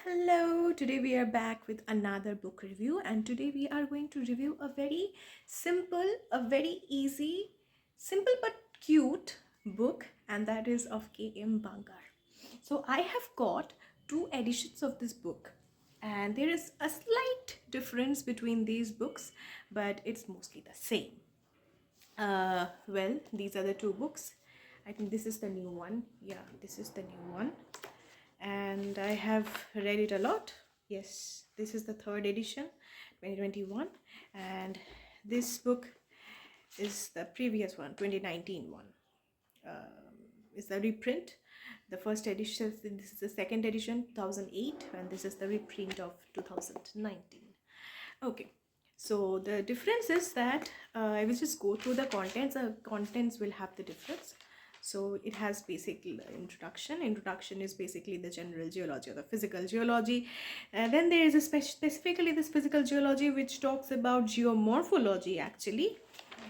Hello, today we are back with another book review, and today we are going to review a very simple, a very easy, simple but cute book, and that is of K.M. Bangar. So I have got two editions of this book, and there is a slight difference between these books, but it's mostly the same. Well, these are the two books. I think this is the new one. Yeah, this is the new one. And I have read it a lot. Yes, this is the third edition, 2021. And this book is the previous one, 2019 one. Is the reprint. The first edition, this is the second edition, 2008, and this is the reprint of 2019. Okay, so the difference is that I will just go through the contents. The contents will have the difference. So it has basically the introduction. Introduction is basically the general geology or the physical geology. Then there is a specifically this physical geology which talks about geomorphology actually,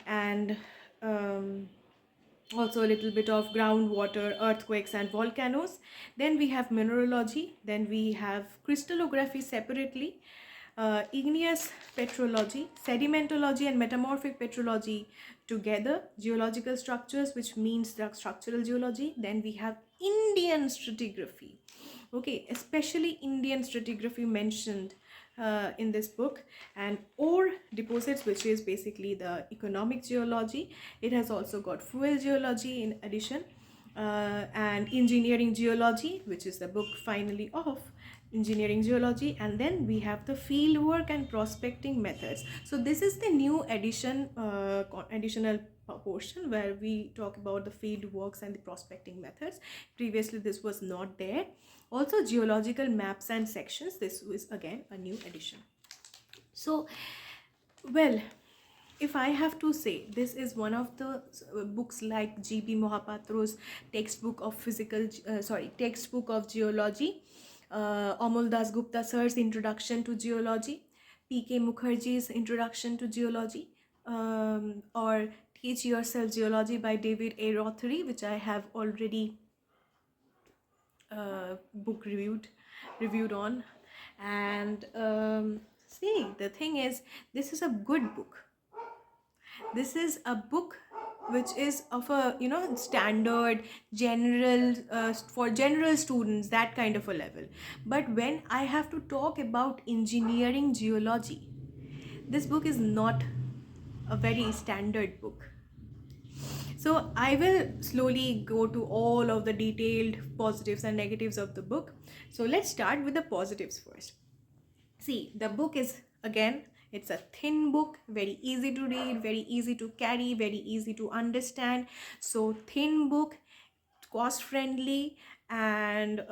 and also a little bit of groundwater, earthquakes and volcanoes. Then we have mineralogy. Then we have crystallography separately, igneous petrology, sedimentology and metamorphic petrology together, geological structures, which means the structural geology. Then we have Indian stratigraphy. Okay, especially Indian stratigraphy mentioned in this book, and ore deposits, which is basically the economic geology. It has also got fuel geology in addition, and engineering geology, which is the book finally of engineering geology. And then we have the field work and prospecting methods. So this is the new addition, additional portion where we talk about the field works and the prospecting methods. Previously this was not there. Also geological maps and sections. This is again a new addition. So, well, if I have to say, this is one of the books like G.B. Mohapatro's textbook of textbook of geology, Amol Das Gupta sir's introduction to geology, P.K. Mukherjee's introduction to geology, or Teach Yourself Geology by David A. Rothery, which I have already book reviewed on. And see, the thing is, this is a good book. This is a book which is of a standard general, for general students, that kind of a level. But when I have to talk about engineering geology, this book is not a very standard book. So I will slowly go to all of the detailed positives and negatives of the book. So let's start with the positives first. See, the book is, again, it's a thin book, very easy to read, very easy to carry, very easy to understand. So thin book, cost friendly, and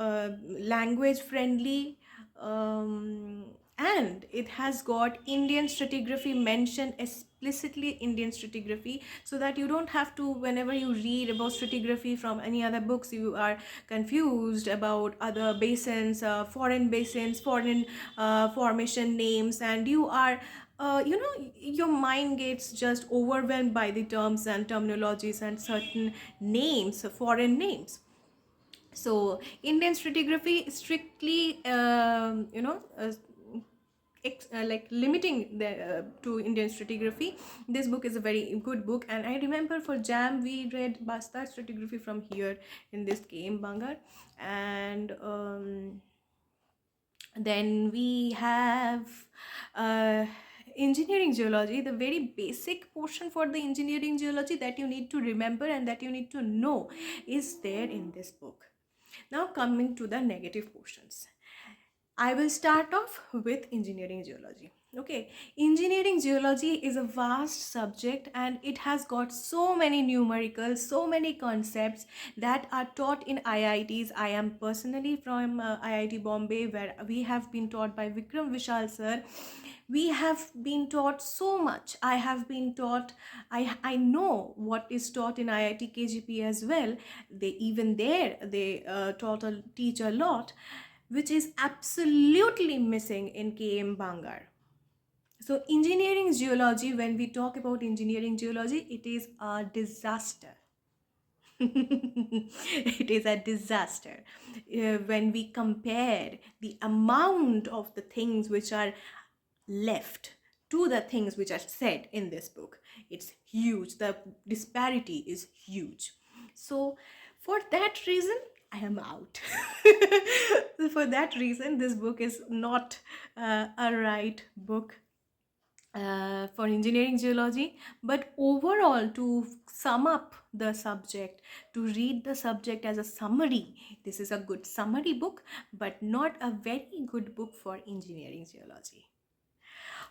language friendly, and it has got Indian stratigraphy mentioned, explicitly Indian stratigraphy, so that you don't have to, whenever you read about stratigraphy from any other books, you are confused about other basins, foreign formation names, and you are your mind gets just overwhelmed by the terms and terminologies and certain names, foreign names. So Indian stratigraphy is strictly like limiting the to Indian stratigraphy. This book is a very good book, and I remember for JAM we read Basta stratigraphy from here in this game Bangar. And then we have engineering geology, the very basic portion for the engineering geology that you need to remember and that you need to know is there in this book. Now coming to the negative portions, I will start off with engineering geology. Okay, engineering geology is a vast subject, and it has got so many numericals, so many concepts that are taught in IITs. I am personally from IIT Bombay, where we have been taught by Vikram Vishal sir. We have been taught so much. I have been taught, I know what is taught in IIT KGP as well. They even there they teach a lot, which is absolutely missing in KM Bangar. So engineering geology, when we talk about engineering geology, it is a disaster. It is a disaster. When we compare the amount of the things which are left to the things which are said in this book, it's huge. The disparity is huge. So for that reason, I am out. For that reason, this book is not a right book for engineering geology. But overall, to sum up the subject, to read the subject as a summary, this is a good summary book, but not a very good book for engineering geology.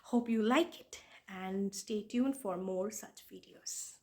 Hope you like it and stay tuned for more such videos.